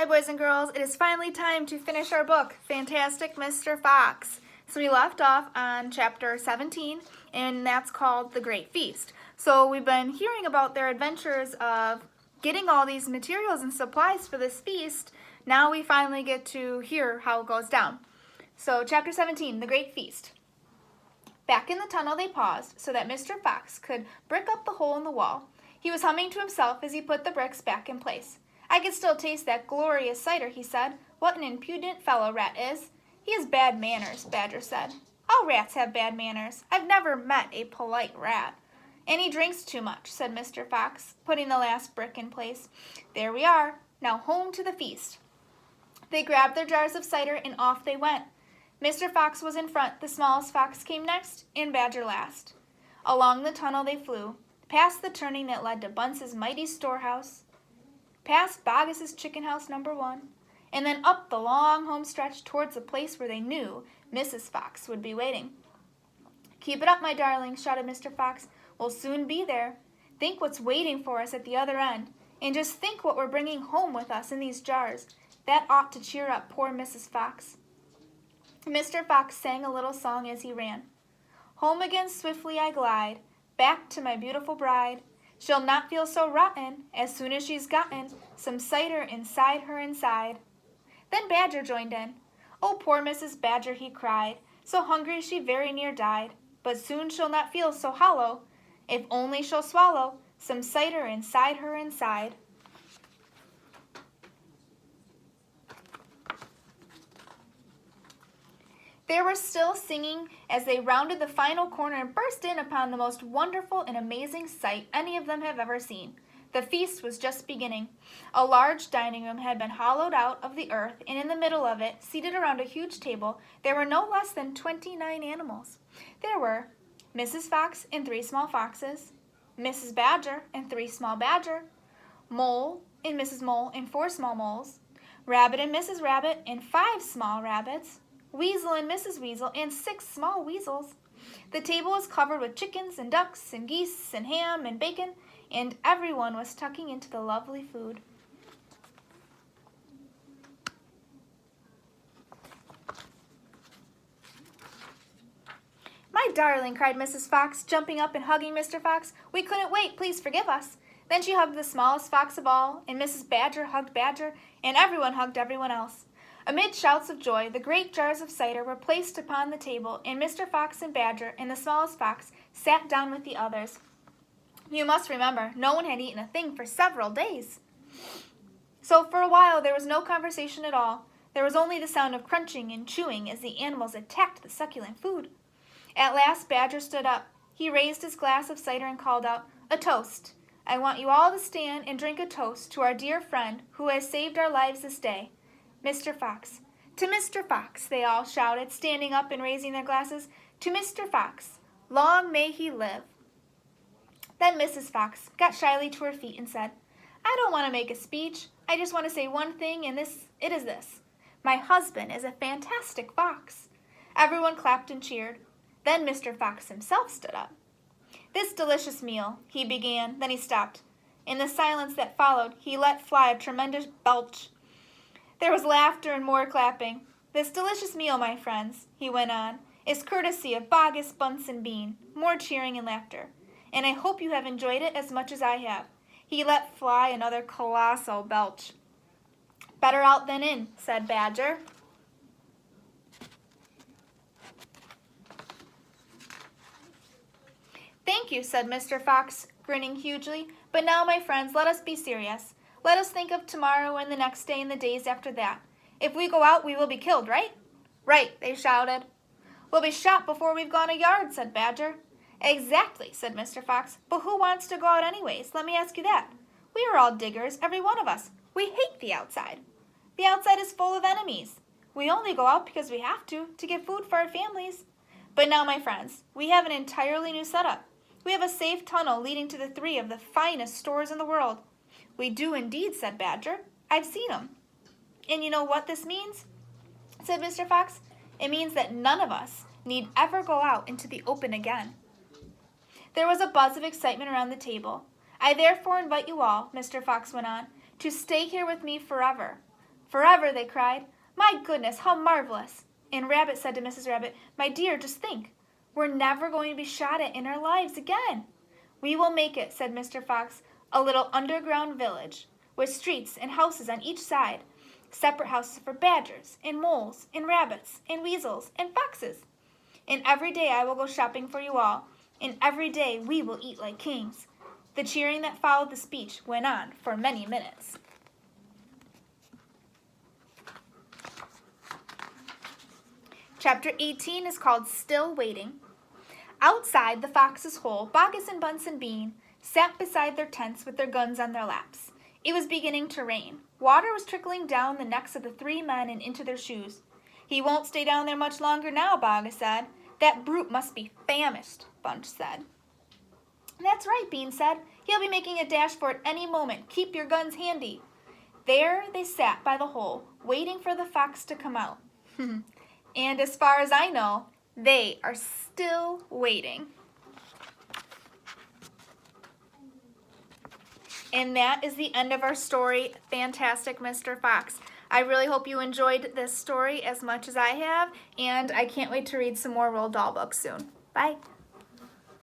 Hi boys and girls, it is finally time to finish our book, Fantastic Mr. Fox. So we left off on chapter 17, and that's called The Great Feast. So we've been hearing about their adventures of getting all these materials and supplies for this feast. Now we finally get to hear how it goes down. So chapter 17, The Great Feast. Back in the tunnel they paused so that Mr. Fox could brick up the hole in the wall. He was humming to himself as he put the bricks back in place. "I can still taste that glorious cider," he said. "What an impudent fellow Rat is." "He has bad manners," Badger said. "All rats have bad manners. I've never met a polite rat." "And he drinks too much," said Mr. Fox, putting the last brick in place. "There we are. Now home to the feast." They grabbed their jars of cider and off they went. Mr. Fox was in front, the smallest fox came next, and Badger last. Along the tunnel they flew, past the turning that led to Bunce's mighty storehouse, past Boggis's chicken house number 1, and then up the long home stretch towards the place where they knew Mrs. Fox would be waiting. "Keep it up, my darlings," shouted Mr. Fox. "We'll soon be there. Think what's waiting for us at the other end, and just think what we're bringing home with us in these jars. That ought to cheer up poor Mrs. Fox." Mr. Fox sang a little song as he ran. "Home again swiftly I glide, back to my beautiful bride. She'll not feel so rotten as soon as she's gotten some cider inside her inside." Then Badger joined in. "Oh, poor Mrs. Badger," he cried, "so hungry she very near died. But soon she'll not feel so hollow, if only she'll swallow some cider inside her inside." They were still singing as they rounded the final corner and burst in upon the most wonderful and amazing sight any of them have ever seen. The feast was just beginning. A large dining room had been hollowed out of the earth, and in the middle of it, seated around a huge table, there were no less than 29 animals. There were Mrs. Fox and 3 small foxes, Mrs. Badger and 3 small badger, Mole and Mrs. Mole and 4 small moles, Rabbit and Mrs. Rabbit and 5 small rabbits, Weasel and Mrs. Weasel and 6 small weasels. The table was covered with chickens and ducks and geese and ham and bacon, and everyone was tucking into the lovely food. "My darling," cried Mrs. Fox, jumping up and hugging Mr. Fox. "We couldn't wait. Please forgive us." Then she hugged the smallest fox of all, and Mrs. Badger hugged Badger, and everyone hugged everyone else. Amid shouts of joy, the great jars of cider were placed upon the table, and Mr. Fox and Badger and the smallest fox sat down with the others. You must remember, no one had eaten a thing for several days. So for a while there was no conversation at all. There was only the sound of crunching and chewing as the animals attacked the succulent food. At last Badger stood up. He raised his glass of cider and called out, "A toast. I want you all to stand and drink a toast to our dear friend who has saved our lives this day. Mr. Fox." "To Mr. Fox," they all shouted, standing up and raising their glasses. "To Mr. Fox. Long may he live." Then Mrs. Fox got shyly to her feet and said, "I don't want to make a speech. I just want to say one thing, and it is this. My husband is a fantastic fox." Everyone clapped and cheered. Then Mr. Fox himself stood up. "This delicious meal," he began, then he stopped. In the silence that followed, he let fly a tremendous belch. There was laughter and more clapping. "This delicious meal, my friends," he went on, "is courtesy of Boggis, Bunce, and Bean." More cheering and laughter. "And I hope you have enjoyed it as much as I have." He let fly another colossal belch. "Better out than in," said Badger. "Thank you," said Mr. Fox, grinning hugely. "But now, my friends, let us be serious. Let us think of tomorrow and the next day and the days after that. If we go out, we will be killed, right?" "Right," they shouted. "We'll be shot before we've gone a yard," said Badger. "Exactly," said Mr. Fox. "But who wants to go out anyways? Let me ask you that. We are all diggers, every one of us. We hate the outside. The outside is full of enemies. We only go out because we have to get food for our families. But now, my friends, we have an entirely new setup. We have a safe tunnel leading to the 3 of the finest stores in the world." "We do indeed," said Badger. "I've seen them." "And you know what this means?" said Mr. Fox. "It means that none of us need ever go out into the open again." There was a buzz of excitement around the table. "I therefore invite you all," Mr. Fox went on, "to stay here with me forever. "Forever!" they cried. "My goodness, how marvelous!" And Rabbit said to Mrs. Rabbit, "My dear, just think. We're never going to be shot at in our lives again." "We will make it," said Mr. Fox, "a little underground village, with streets and houses on each side, separate houses for badgers and moles and rabbits and weasels and foxes. And every day I will go shopping for you all, and every day we will eat like kings." The cheering that followed the speech went on for many minutes. Chapter 18 is called Still Waiting. Outside the fox's hole, Baugus and Bunsen Bean sat beside their tents with their guns on their laps. It was beginning to rain. Water was trickling down the necks of the three men and into their shoes. "He won't stay down there much longer now," Baugus said. "That brute must be famished," Bunch said. "That's right," Bean said. "He'll be making a dash for it any moment. Keep your guns handy." There they sat by the hole, waiting for the fox to come out. And as far as I know, they are still waiting. And that is the end of our story, Fantastic Mr. Fox. I really hope you enjoyed this story as much as I have, and I can't wait to read some more Roald Dahl books soon. Bye.